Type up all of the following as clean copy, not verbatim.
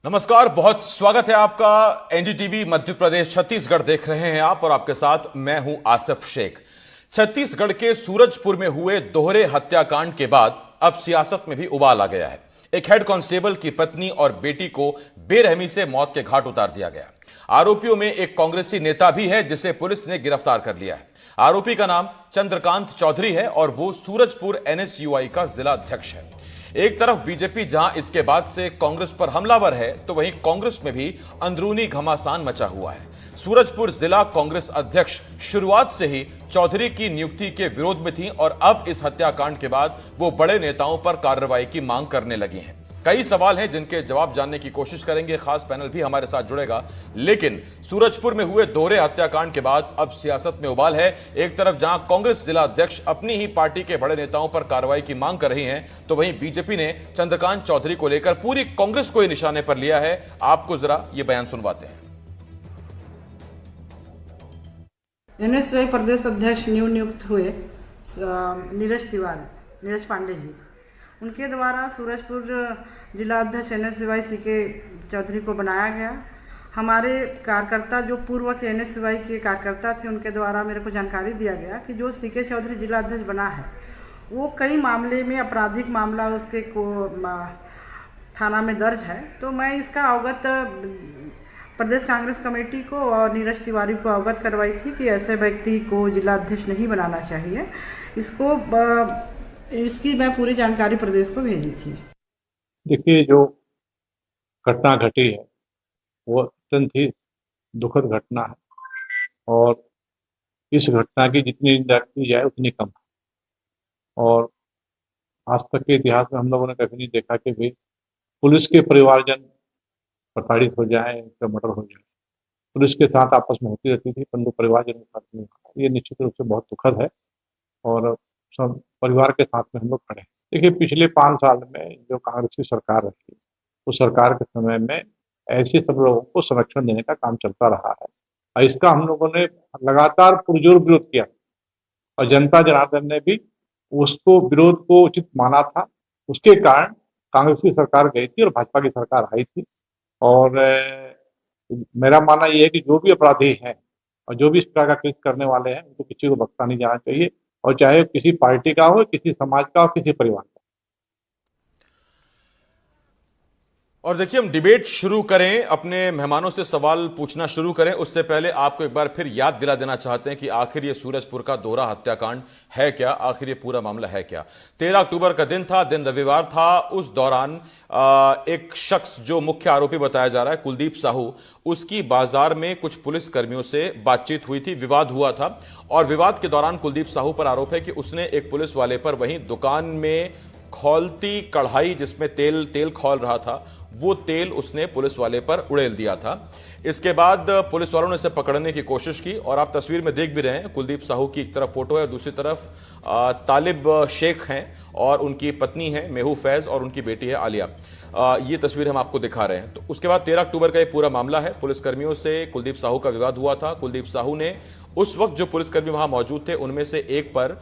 नमस्कार, बहुत स्वागत है आपका। एनडीटीवी मध्य प्रदेश छत्तीसगढ़ देख रहे हैं आप और आपके साथ मैं हूं आसिफ शेख। छत्तीसगढ़ के सूरजपुर में हुए दोहरे हत्याकांड के बाद अब सियासत में भी उबाल आ गया है। एक हेड कांस्टेबल की पत्नी और बेटी को बेरहमी से मौत के घाट उतार दिया गया। आरोपियों में एक कांग्रेसी नेता भी है जिसे पुलिस ने गिरफ्तार कर लिया है। आरोपी का नाम चंद्रकांत चौधरी है और वो सूरजपुर एनएसयूआई का जिला अध्यक्ष है। एक तरफ बीजेपी जहां इसके बाद से कांग्रेस पर हमलावर है, तो वहीं कांग्रेस में भी अंदरूनी घमासान मचा हुआ है। सूरजपुर जिला कांग्रेस अध्यक्ष शुरुआत से ही चौधरी की नियुक्ति के विरोध में थी और अब इस हत्याकांड के बाद वो बड़े नेताओं पर कार्रवाई की मांग करने लगी हैं। कई सवाल हैं जिनके जवाब जानने की कोशिश करेंगे। खास पैनल भी हमारे साथ जुड़ेगा। लेकिन सूरजपुर में हुए दोहरे हत्याकांड के बाद अब सियासत में उबाल है। एक तरफ जहां कांग्रेस जिला अध्यक्ष अपनी ही पार्टी के बड़े नेताओं पर कार्रवाई की मांग कर रही हैं, तो वहीं बीजेपी ने चंद्रकांत चौधरी को लेकर पूरी कांग्रेस को ही निशाने पर लिया है। आपको जरा यह बयान सुनवाते हैं। एनएसयूआई प्रदेश अध्यक्ष नियुक्त हुए नीरज पांडे जी, उनके द्वारा सूरजपुर जिला अध्यक्ष एनएसयूआई सीके चौधरी को बनाया गया। हमारे कार्यकर्ता जो पूर्व के एनएसयूआई के कार्यकर्ता थे, उनके द्वारा मेरे को जानकारी दिया गया कि जो सीके चौधरी जिला अध्यक्ष बना है वो कई मामले में आपराधिक मामला उसके को थाना में दर्ज है। तो मैं इसका अवगत प्रदेश कांग्रेस कमेटी को और नीरज तिवारी को अवगत करवाई थी कि ऐसे व्यक्ति को जिला अध्यक्ष नहीं बनाना चाहिए। इसकी मैं पूरी जानकारी प्रदेश को भेजी थी। देखिए, जो घटना घटी है वो अत्यंत ही दुखद घटना है और इस घटना की जितनी निंदा की जाए उतनी कम है। और आज तक के इतिहास में हम लोगों ने कभी नहीं देखा कि भाई पुलिस के परिवारजन प्रताड़ित हो जाए, उनका मर्डर हो जाए। पुलिस के साथ आपस में होती रहती थी, परंतु परिवारजन के साथ नहीं होता। ये निश्चित रूप से बहुत दुखद है और सब परिवार के साथ में हम लोग खड़े हैं। देखिए, पिछले 5 साल में जो कांग्रेस की सरकार रही, उस सरकार के समय में ऐसे सब लोगों को संरक्षण देने का काम चलता रहा है और इसका हम लोगों ने लगातार पुरजोर विरोध किया और जनता जनार्दन ने भी उसको विरोध को उचित माना था। उसके कारण कांग्रेस की सरकार गई थी और भाजपा की सरकार आई थी। और मेरा मानना यह है कि जो भी अपराधी हैं और जो भी इस प्रकार का कृत्य करने वाले हैं, उनको किसी को बख्शा नहीं जाना चाहिए, और चाहे किसी पार्टी का हो, किसी समाज का हो, किसी परिवार का। और देखिए, हम डिबेट शुरू करें, अपने मेहमानों से सवाल पूछना शुरू करें, उससे पहले आपको एक बार फिर याद दिला देना चाहते हैं कि आखिर ये सूरजपुर का दोहरा हत्याकांड है क्या, आखिर ये पूरा मामला है क्या। 13 अक्टूबर का दिन था, दिन रविवार था। उस दौरान एक शख्स जो मुख्य आरोपी बताया जा रहा है, कुलदीप साहू, उसकी बाजार में कुछ पुलिस कर्मियों से बातचीत हुई थी, विवाद हुआ था। और विवाद के दौरान कुलदीप साहू पर आरोप है कि उसने एक पुलिस वाले पर वहीं दुकान में खौलती कढ़ाई जिसमें तेल खौल रहा था, वो तेल उसने पुलिस वाले पर उड़ेल दिया था। इसके बाद पुलिस वालों ने इसे पकड़ने की कोशिश की और आप तस्वीर में देख भी रहे हैं, कुलदीप साहू की एक तरफ फोटो है, दूसरी तरफ तालिब शेख हैं और उनकी पत्नी है मेहू फैज और उनकी बेटी है आलिया। ये तस्वीर हम आपको दिखा रहे हैं। तो उसके बाद 13 अक्टूबर का ये पूरा मामला है। पुलिसकर्मियों से कुलदीप साहू का विवाद हुआ था। कुलदीप साहू ने उस वक्त जो पुलिसकर्मी वहां मौजूद थे उनमें से एक पर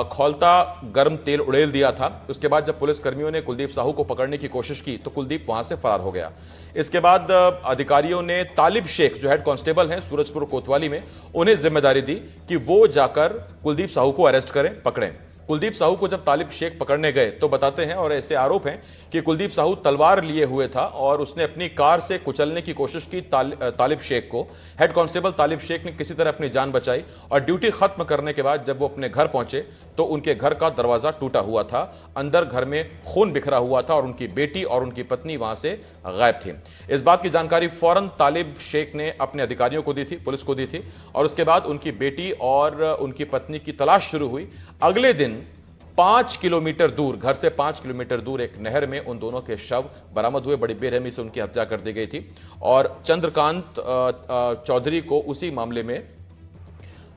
खौलता गर्म तेल उड़ेल दिया था। उसके बाद जब पुलिसकर्मियों ने कुलदीप साहू को पकड़ने की कोशिश की तो कुलदीप वहां से फरार हो गया। इसके बाद अधिकारियों ने तालिब शेख जो हेड कांस्टेबल हैं सूरजपुर कोतवाली में, उन्हें जिम्मेदारी दी कि वो जाकर कुलदीप साहू को अरेस्ट करें, पकड़ें। कुलदीप साहू को जब तालिब शेख पकड़ने गए तो बताते हैं और ऐसे आरोप हैं कि कुलदीप साहू तलवार लिए हुए था और उसने अपनी कार से कुचलने की कोशिश की तालिब शेख को। हेड कांस्टेबल तालिब शेख ने किसी तरह अपनी जान बचाई और ड्यूटी खत्म करने के बाद जब वो अपने घर पहुंचे तो उनके घर का दरवाजा टूटा हुआ था, अंदर घर में खून बिखरा हुआ था और उनकी बेटी और उनकी पत्नी वहां से गायब थी। इस बात की जानकारी फौरन तालिब शेख ने अपने अधिकारियों को दी थी, पुलिस को दी थी और उसके बाद उनकी बेटी और उनकी पत्नी की तलाश शुरू हुई। अगले दिन 5 किलोमीटर दूर, घर से 5 किलोमीटर दूर एक नहर में उन दोनों के शव बरामद हुए। बड़ी बेरहमी से उनकी हत्या कर दी गई थी और चंद्रकांत चौधरी को उसी मामले में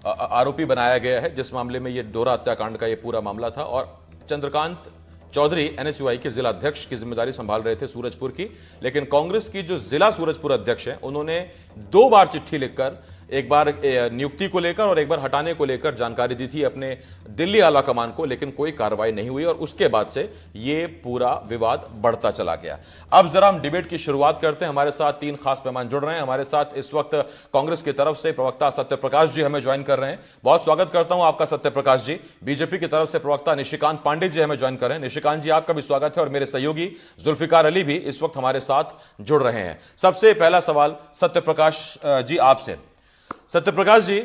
आरोपी बनाया गया है जिस मामले में ये दोहरा हत्याकांड का ये पूरा मामला था। और चंद्रकांत चौधरी एनएसयूआई के जिला अध्यक्ष की जिम्मेदारी संभाल रहे थे सूरजपुर की, लेकिन कांग्रेस की जो जिला सूरजपुर अध्यक्ष है उन्होंने 2 बार चिट्ठी लिखकर एक बार नियुक्ति को लेकर और एक बार हटाने को लेकर जानकारी दी थी अपने दिल्ली आला कमान को, लेकिन कोई कार्रवाई नहीं हुई और उसके बाद से ये पूरा विवाद बढ़ता चला गया। अब जरा हम डिबेट की शुरुआत करते हैं। हमारे साथ 3 खास मेहमान जुड़ रहे हैं। हमारे साथ इस वक्त कांग्रेस की तरफ से प्रवक्ता सत्यप्रकाश जी हमें ज्वाइन कर रहे हैं। बहुत स्वागत करता हूं आपका सत्यप्रकाश जी। बीजेपी की तरफ से प्रवक्ता निशिकांत पांडे जी हमें ज्वाइन कर रहे हैं। निशिकांत जी, आपका भी स्वागत है और मेरे सहयोगी जुल्फिकार अली भी इस वक्त हमारे साथ जुड़ रहे हैं। सबसे पहला सवाल सत्यप्रकाश जी आपसे। सत्यप्रकाश जी,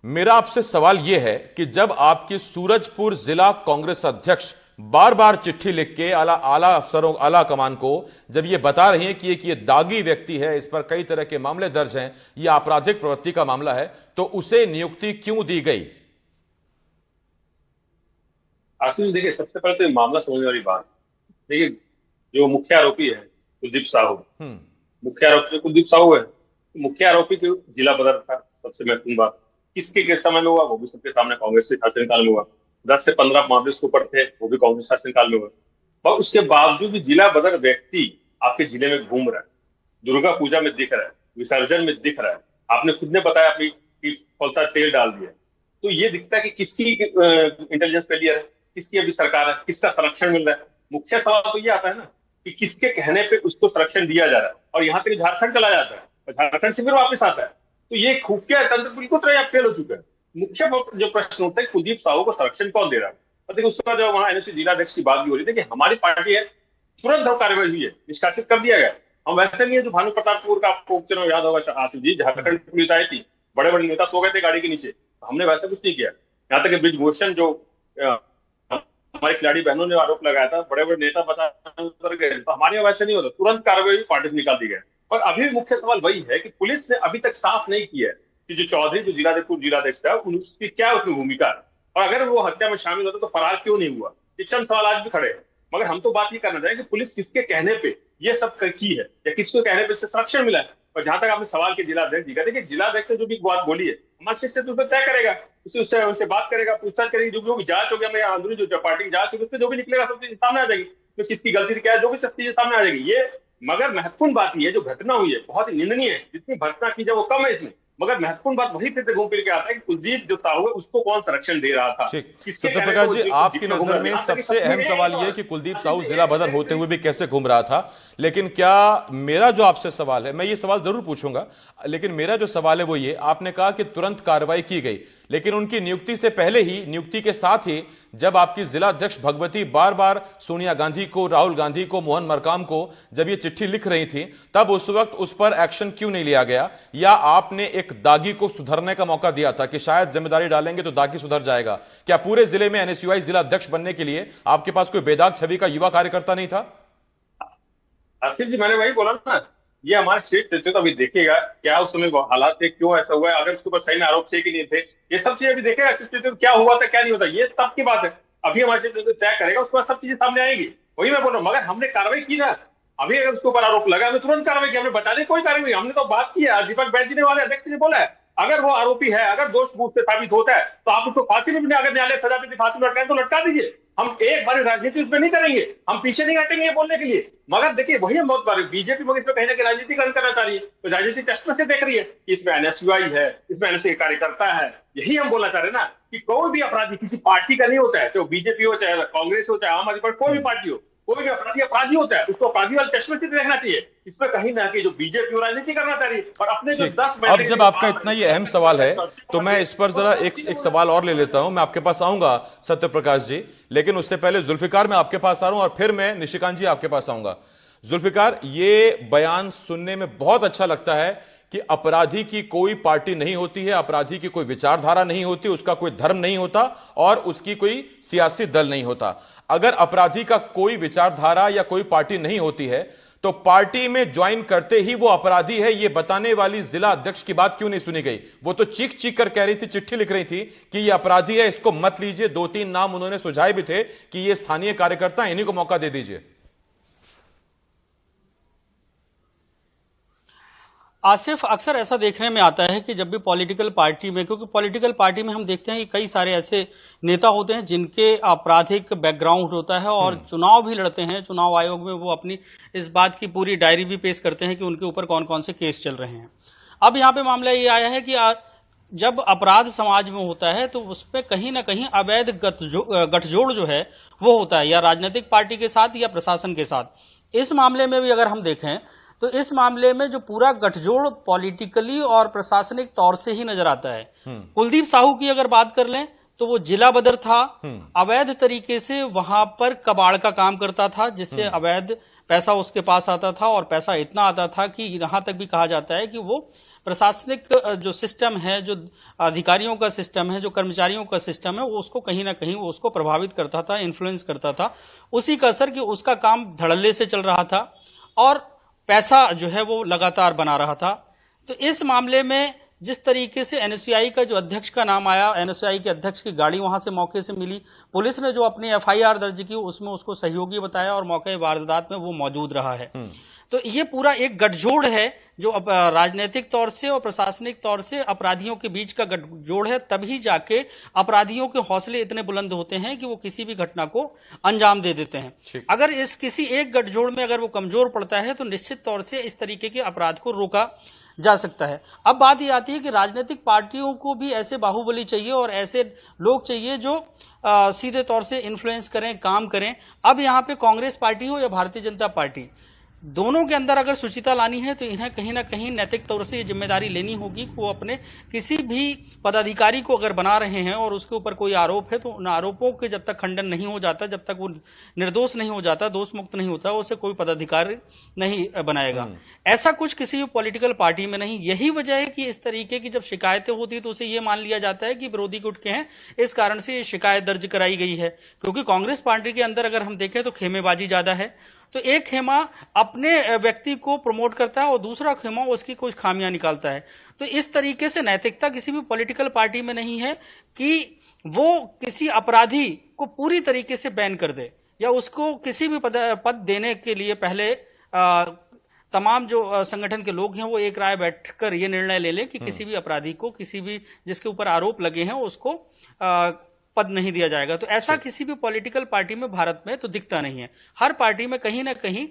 मेरा आपसे सवाल यह है कि जब आपकी सूरजपुर जिला कांग्रेस अध्यक्ष बार बार चिट्ठी लिख के आला अफसरों, आला कमान को जब ये बता रही हैं कि ये दागी व्यक्ति है, इस पर कई तरह के मामले दर्ज हैं, ये आपराधिक प्रवृत्ति का मामला है, तो उसे नियुक्ति क्यों दी गई? आसिफ, देखिए, सबसे पहले तो ये मामला समझने वाली बात, देखिए, जो मुख्य आरोपी है कुलदीप साहू, मुख्य आरोपी जो कुलदीप साहू है, मुख्य आरोपी जो जिला बदर था, सबसे महत्वपूर्ण बात किसके किस समय में हुआ वो भी सबके सामने कांग्रेस के शासनकाल में हुआ। 10 से 15 मामले के ऊपर थे, वो भी कांग्रेस शासनकाल में हुआ। और उसके बावजूद भी जिला बदर व्यक्ति आपके जिले में घूम रहा है, दुर्गा पूजा में दिख रहा है, विसर्जन में दिख रहा है। आपने खुद ने बताया अपनी फलसा तेल डाल दिया, तो ये दिखता है कि किसकी इंटेलिजेंस फेलियर है, किसकी अभी सरकार है, किसका संरक्षण मिल रहा है। मुख्य सवाल तो ये आता है ना कि किसके कहने पे उसको संरक्षण दिया जा रहा है, और यहाँ तक झारखंड चला जाता है और झारखंड से फिर वापस आता है। तो ये खुफिया तंत्र बिल्कुल तरह फेल हो चुका है। मुख्य जो प्रश्न उठता है, कुलदीप साहू को संरक्षण कौन दे रहा है? और देखिए, उसका जो वहां एनएसयू जिलाध्यक्ष की बात भी हो रही है कि हमारी पार्टी है, तुरंत कार्रवाई हुई है, निष्कासित कर दिया गया। हम वैसे नहीं है जो भानु प्रतापपुर का आपको उपचुनाव याद होगा आसिफ जी, झारखंड पुलिस आई थी, बड़े बड़े नेता सो गए थे गाड़ी के नीचे, हमने वैसा कुछ नहीं किया। यहाँ तक ब्रिजभूषण जो हमारे खिलाड़ी बहनों ने आरोप लगाया था, बड़े बड़े नेता बचाने उतर गए, तो हमारे यहाँ वैसे नहीं होता, तुरंत कार्रवाई पार्टी से निकाल दी गई। और अभी मुख्य सवाल वही है कि पुलिस ने अभी तक साफ नहीं किया कि जो चौधरी जो जिलाध्यक्ष था उसकी क्या उसकी भूमिका है, और अगर वो हत्या में शामिल होता तो फरार क्यों नहीं हुआ। ये चंद सवाल आज भी खड़े हैं। मगर हम तो बात ये करना चाहेंगे कि पुलिस किसके कहने पे ये सब की है या किसके कहने पे इससे संरक्षण मिला है। और जहां तक आपने सवाल के जिलाध्यक्ष जी का, देखिए, जिलाध्यक्ष ने जो भी बात बोली है, हमारे शिष्ट उस पर तय करेगा, उससे बात करेगा, पूछताछ करेगी, जो भी जांच होगी, हमें अंदरूनी जो पार्टी की जांच होगी, उसमें जो भी निकलेगा सब चीज सामने आ जाएगी, तो किसकी गलती क्या है, जो भी सब चीजें सामने आ जाएगी। ये मगर महत्वपूर्ण बात ये जो घटना हुई है बहुत ही निंदनीय है, जितनी घटना की जाए वो कम है इसमें। मगर महत्वपूर्ण बात वही फिर से घूम फिर के आता है कि कुलदीप जो साहू है उसको कौन संरक्षण दे रहा था। सत्यप्रकाश जी, आपकी नजर में सबसे अहम सवाल यह कि कुलदीप साहू जिला बदर होते हुए भी कैसे घूम रहा था। लेकिन क्या मेरा जो आपसे सवाल है, मैं ये सवाल जरूर पूछूंगा, लेकिन मेरा जो सवाल है वो ये, आपने कहा कि तुरंत कार्रवाई की गई, लेकिन उनकी नियुक्ति से पहले ही, नियुक्ति के साथ ही, जब आपकी जिला अध्यक्ष भगवती बार बार सोनिया गांधी को, राहुल गांधी को, मोहन मरकाम को जब ये चिट्ठी लिख रही थी, तब उस वक्त उस पर एक्शन क्यों नहीं लिया गया? या आपने एक दागी को सुधरने का मौका दिया था कि शायद जिम्मेदारी डालेंगे तो दागी सुधर जाएगा? क्या पूरे जिले में एनएसयूआई जिला अध्यक्ष बनने के लिए आपके पास कोई बेदाग छवि का युवा कार्यकर्ता नहीं था? आसिफ जी, मैंने वही बोला ना, ये हमारे शीर्ष नेतृत्व तो अभी देखेगा क्या उस समय हालात थे, क्यों ऐसा हुआ है, अगर उसके ऊपर सही में आरोप थे कि नहीं थे, ये सब चीजें अभी देखेगा शीर्ष नेतृत्व, क्या हुआ था क्या नहीं होता, ये तब की बात है। अभी हमारे शीर्ष नेतृत्व तय करेगा, उसके बाद सब चीजें सामने आएंगी। वही मैं बोल रहा हूँ, मगर हमने कार्रवाई की ना, अभी अगर उसके ऊपर आरोप लगा हमने तुरंत कार्रवाई की, हमने बचाने कोई कार्रवाई, हमने तो बात की है, दीपक बैज ने वाले अध्यक्ष ने बोला है, अगर वो आरोपी है, अगर दोष से साबित होता है तो आप उसको फांसी में भी, अगर न्यायालय सजा देती फांसी में लटकाए तो लटका दीजिए। हम एक बार राजनीति उसमें नहीं करेंगे, हम पीछे नहीं हटेंगे ये बोलने के लिए। मगर देखिए, वही हम बहुत बार बीजेपी मगर इसमें कहीं ना कहीं राजनीतिकरण करना चाह रही है, तो राजनीति चश्मे से देख रही है कि इसमें एनएसयूआई है, इसमें एनएसयू कार्यकर्ता है। यही हम बोलना चाह रहे हैं ना कि कोई भी अपराधी किसी पार्टी का नहीं होता है, चाहे बीजेपी हो, चाहे कांग्रेस हो, चाहे आम आदमी पार्टी, कोई भी पार्टी हो, कोई भी अपराधी अपराधी होता है, उसको अपराधी वाले चश्मे से देखना चाहिए। इसमें कहीं ना कहीं जो बीजेपी राजनीति करना चाह रही है और अपने जो 10 अब जब आपका इतना ये अहम सवाल है तो मैं इस पर जरा एक सवाल और ले लेता हूं। मैं आपके पास आऊंगा सत्यप्रकाश जी, लेकिन उससे पहले जुल्फिकार मैं आपके पास आ रहा हूं और फिर मैं निशिकांत जी आपके पास आऊंगा। जुल्फिकार, ये बयान सुनने में बहुत अच्छा लगता है कि अपराधी की कोई पार्टी नहीं होती है, अपराधी की कोई विचारधारा नहीं होती, उसका कोई धर्म नहीं होता और उसकी कोई सियासी दल नहीं होता। अगर अपराधी का कोई विचारधारा या कोई पार्टी नहीं होती है तो पार्टी में ज्वाइन करते ही वो अपराधी है, ये बताने वाली जिला अध्यक्ष की बात क्यों नहीं सुनी गई? वो तो चीख चीख कर कह रही थी, चिट्ठी लिख रही थी कि ये अपराधी है, इसको मत लीजिए। 2-3 नाम उन्होंने सुझाए भी थे कि ये स्थानीय कार्यकर्ता, इन्हीं को मौका दे दीजिए। आसिफ, अक्सर ऐसा देखने में आता है कि जब भी पॉलिटिकल पार्टी में, क्योंकि पॉलिटिकल पार्टी में हम देखते हैं कि कई सारे ऐसे नेता होते हैं जिनके आपराधिक बैकग्राउंड होता है और चुनाव भी लड़ते हैं, चुनाव आयोग में वो अपनी इस बात की पूरी डायरी भी पेश करते हैं कि उनके ऊपर कौन कौन से केस चल रहे हैं। अब यहाँ पे मामला ये आया है कि जब अपराध समाज में होता है तो उसमें कहीं ना कहीं अवैध गठजोड़ जो है वो होता है, या राजनीतिक पार्टी के साथ या प्रशासन के साथ। इस मामले में भी अगर हम देखें तो इस मामले में जो पूरा गठजोड़ पॉलिटिकली और प्रशासनिक तौर से ही नजर आता है। कुलदीप साहू की अगर बात कर लें तो वो जिला बदर था, अवैध तरीके से वहां पर कबाड़ का काम करता था, जिससे अवैध पैसा उसके पास आता था, और पैसा इतना आता था कि यहां तक भी कहा जाता है कि वो प्रशासनिक जो सिस्टम है, जो अधिकारियों का सिस्टम है, जो कर्मचारियों का सिस्टम है, वो उसको कहीं ना कहीं वो उसको प्रभावित करता था, इन्फ्लुएंस करता था। उसी का असर कि उसका काम धड़ल्ले से चल रहा था और पैसा जो है वो लगातार बना रहा था। तो इस मामले में जिस तरीके से एनएसयूआई का जो अध्यक्ष का नाम आया, एनएसयूआई के अध्यक्ष की गाड़ी वहां से मौके से मिली, पुलिस ने जो अपनी एफआईआर दर्ज की उसमें उसको सहयोगी बताया और मौके वारदात में वो मौजूद रहा है। तो ये पूरा एक गठजोड़ है जो राजनीतिक तौर से और प्रशासनिक तौर से अपराधियों के बीच का गठजोड़ है। तभी जाके अपराधियों के हौसले इतने बुलंद होते हैं कि वो किसी भी घटना को अंजाम दे देते हैं। अगर इस किसी एक गठजोड़ में अगर वो कमजोर पड़ता है तो निश्चित तौर से इस तरीके के अपराध को रोका जा सकता है। अब बात ये आती है कि राजनीतिक पार्टियों को भी ऐसे बाहुबली चाहिए और ऐसे लोग चाहिए जो सीधे तौर से इन्फ्लुएंस करें, काम करें। अब यहाँ पे कांग्रेस पार्टी हो या भारतीय जनता पार्टी, दोनों के अंदर अगर शुचिता लानी है तो इन्हें कहीं ना कहीं नैतिक तौर से ये जिम्मेदारी लेनी होगी कि वो अपने किसी भी पदाधिकारी को अगर बना रहे हैं और उसके ऊपर कोई आरोप है तो उन आरोपों के जब तक खंडन नहीं हो जाता, जब तक वो निर्दोष नहीं हो जाता, दोष मुक्त नहीं होता, उसे कोई पदाधिकारी नहीं बनाएगा। ऐसा कुछ किसी भी पॉलिटिकल पार्टी में नहीं। यही वजह है कि इस तरीके की जब शिकायतें होती है तो उसे ये मान लिया जाता है कि विरोधी गुट के हैं, इस कारण से ये शिकायत दर्ज कराई गई है। क्योंकि कांग्रेस पार्टी के अंदर अगर हम देखें तो खेमेबाजी ज्यादा है। तो एक खेमा अपने व्यक्ति को प्रमोट करता है और दूसरा खेमा उसकी कुछ खामियां निकालता है। तो इस तरीके से नैतिकता किसी भी पॉलिटिकल पार्टी में नहीं है कि वो किसी अपराधी को पूरी तरीके से बैन कर दे या उसको किसी भी पद देने के लिए पहले तमाम जो संगठन के लोग हैं वो एक राय बैठकर ये निर्णय ले लें कि किसी भी अपराधी को, किसी भी जिसके ऊपर आरोप लगे हैं उसको पद नहीं दिया जाएगा। तो ऐसा किसी भी पॉलिटिकल पार्टी में भारत में तो दिखता नहीं है। हर पार्टी में कहीं ना कहीं